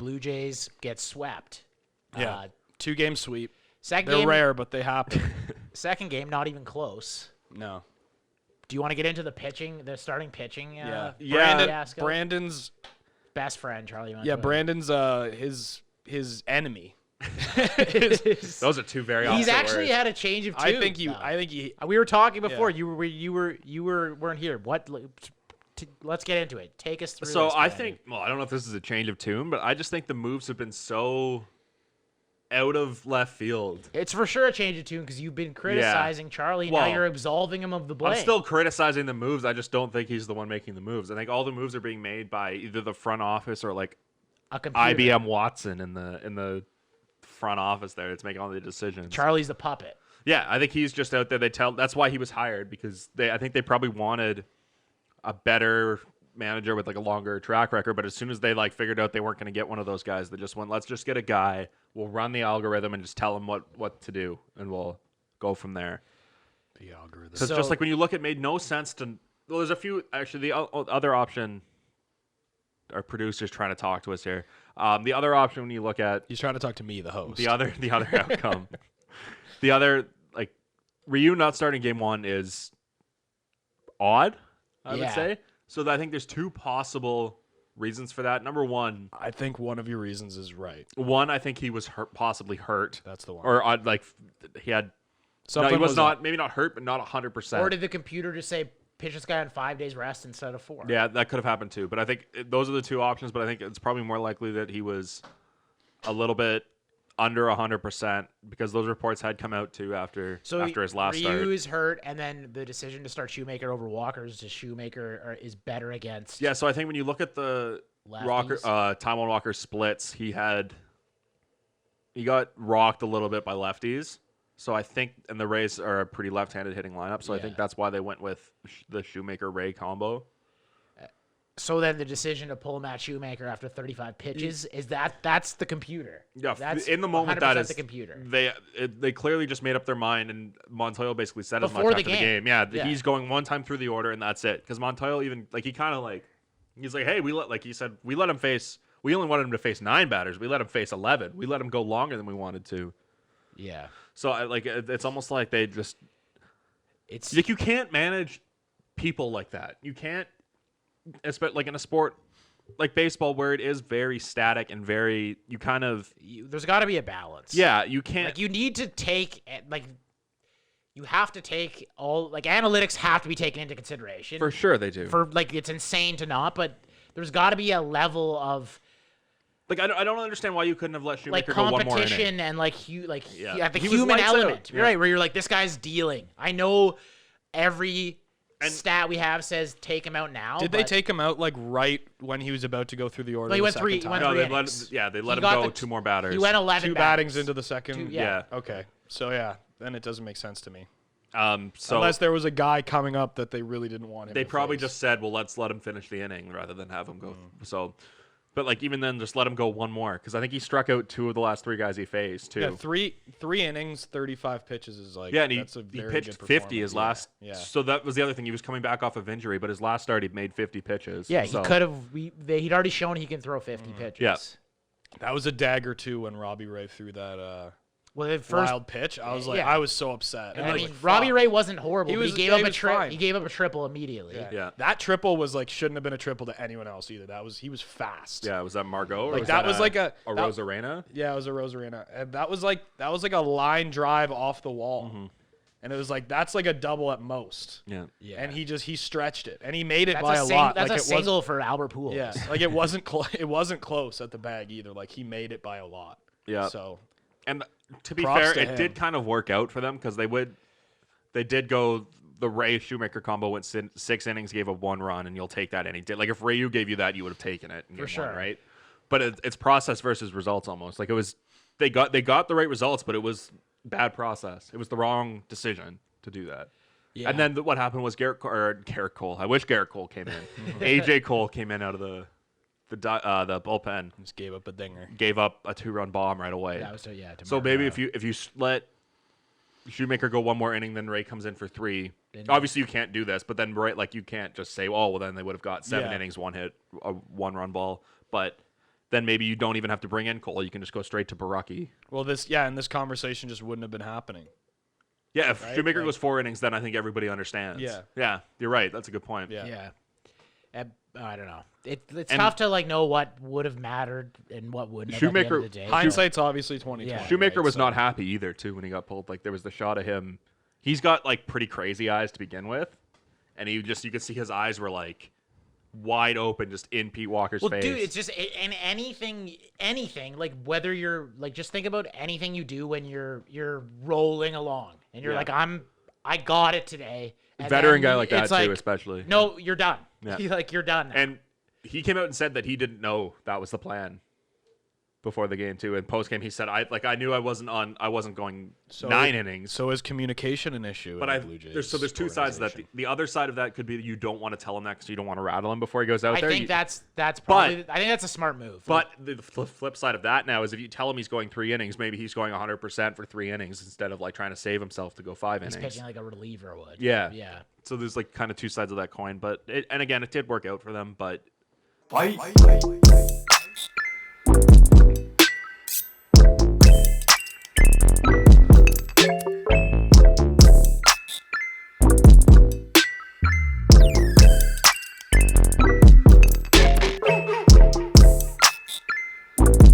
Blue Jays get swept. Yeah, 2-game sweep. Second They're game, rare, but they happen. Second game, not even close. No. Do you want to get into the pitching, the starting pitching? Yeah. fiasco? Brandon's Best friend, Charlie Montoyo. Yeah, Brandon's his enemy. Those are two very opposite He's actually words. had a change of tune. I think he We were talking before. Yeah. You weren't here. Let's get into it. Take us through. So this, I Brandon. think, well, I don't know if this is a change of tune, but I just think the moves have been so out of left field. it's for sure a change of tune because you've been criticizing Charlie. Well, now you're absolving him of the blame. I'm still criticizing the moves. I just don't think he's the one making the moves. I think all the moves are being made by either the front office or like a computer. IBM Watson in the front office there. It's making all the decisions. Charlie's the puppet. Yeah, I think he's just out there. That's why he was hired, because I think they probably wanted a better manager with like a longer track record. But as soon as they like figured out they weren't going to get one of those guys, they just went, let's just get a guy. We'll run the algorithm and just tell him what to do, and we'll go from there. the algorithm. Because just like when you look, it made no sense to. Well, there's a few actually. The other option. Our producer's trying to talk to us here. The other option when you look at He's trying to talk to me, the host. the other outcome, the other like Ryu not starting game one is odd, I would say. So I think there's two possible reasons for that. Number one, I think one of your reasons is right. I think he was possibly hurt. That's the one. Or like he had. Something no, he was was not. Maybe not hurt, but not 100%. Or did the computer just say pitch this guy on 5 days rest instead of 4? Yeah, that could have happened too. But I think those are the two options. But I think it's probably more likely that he was a little bit under 100%, because those reports had come out too after his last start. Ryu is hurt, and then the decision to start Shoemaker over Walker is Shoemaker is better against. Yeah, so I think when you look at the Taiwan Walker splits, he got rocked a little bit by lefties. So I think, and the Rays are a pretty left-handed hitting lineup, so I think that's why they went with the Shoemaker-Ray combo. So then the decision to pull Matt Shoemaker after 35 pitches is that's the computer. Yeah, that's in the moment 100% that is the computer. They clearly just made up their mind, and Montoyo basically said as much Before after the the game. game. Yeah, he's going one time through the order, and that's it. Because Montoyo even like he's like, hey, we let him face. We only wanted him to face 9 batters. We let him face 11. We let him go longer than we wanted to. Yeah. So it's almost like they just. It's like you can't manage people like that. You can't, especially like in a sport like baseball where it is very static and very there's got to be a balance. Yeah, you can't. Like you need to take you have to take all analytics have to be taken into consideration. For sure they do. For it's insane to not, but there's got to be a level of I don't understand why you couldn't have let Shoemaker go one more inning. competition and the He human was lights element. out. You're right, where you're like, this guy's dealing. I know every stat we have says take him out now. Did they take him out right when he was about to go through the order? He the went second three. time? Went No, three they innings. let him got go 2 more batters. He went 11 2 battings battings into the second. Yeah. Okay. So then it doesn't make sense to me. So unless there was a guy coming up that they really didn't want him. they to probably face. just said, well, let's let him finish the inning rather than have him go. So, but even then, just let him go one more, because I think he struck out 2 of the last 3 guys he faced too. Yeah, three innings, 35 pitches is and that's a he very pitched good 50 his performance. last. Yeah. So that was the other thing. He was coming back off of injury, but his last start he made 50 pitches. Yeah, so. he could have. He'd already shown he can throw 50 pitches. Yeah. That was a dagger too when Robbie Ray threw that Well, at first, wild pitch. I was yeah. I was so upset. I mean, Robbie Ray wasn't horrible. He But was- he gave yeah, up he a was fine. He gave up a triple immediately. Yeah. That triple was shouldn't have been a triple to anyone else either. He was fast. Yeah, was that Margot? Or Like, was that was a like a- that- Rosarena? Yeah, it was a Rosarena. And that was like a line drive off the wall. And it was that's like a double at most. Yeah. And he stretched it. And he made it That's by a a lot. That's Like, a single for Albert Pujols. Yeah. It wasn't it wasn't close at the bag either. He made it by a lot. Yeah. So And to be Props fair, to it him. did kind of work out for them, because they did go the Ray Shoemaker combo went 6 innings, gave up 1 run, and you'll take that any day. Like if Rayu gave you that, you would have taken it in game sure. 1, right? But it's process versus results almost. Like it was, they got the right results, but it was bad process. It was the wrong decision to do that. Yeah. And then what happened was Garrett Cole. I wish Garrett Cole came in. AJ Cole came in out of the bullpen. just gave up a dinger. Gave up a 2-run bomb right away. That was to So maybe if you let Shoemaker go 1 more inning, then Ray comes in for 3. Obviously, you can't do this, but then you can't just say, oh, well, then they would have got 7 innings, 1 hit, a 1-run ball. But then maybe you don't even have to bring in Cole. You can just go straight to Baraki. Well, and this conversation just wouldn't have been happening. Yeah, if Right? Shoemaker Like- goes 4 innings, then I think everybody understands. Yeah, you're right. That's a good point. Yeah. Yeah. I don't know. It's tough to like know what would have mattered and what wouldn't have Shoemaker- at the end of the day. Hindsight's obviously 2020. Yeah. Shoemaker right? was So- not happy either, too, when he got pulled. Like, there was the shot of him. He's got, like, pretty crazy eyes to begin with. And you could see his eyes were, like, wide open just in Pete Walker's Well, face. dude, it's just in anything, like whether you're like, just think about anything you do when you're rolling along and you're Yeah. like, I got it today. And Veteran then guy like that, it's too, especially. No, you're done. Yeah. Like, you're done now. And he came out and said that he didn't know that was the plan before the game, too. And post-game, he said, I knew I wasn't going 9 innings. So is communication an issue? But in the Blue Jays there's two sides of that. organization? The other side of that could be that you don't want to tell him that because you don't want to rattle him before he goes out I there. think You- that's probably. I think that's a smart move. But the flip side of that now is if you tell him he's going 3 innings, maybe he's going 100% for 3 innings instead of like trying to save himself to go 5 he's innings. pitching like a reliever would. Yeah. Yeah. So there's like kind of two sides of that coin. But and again, it did work out for them. But Fight.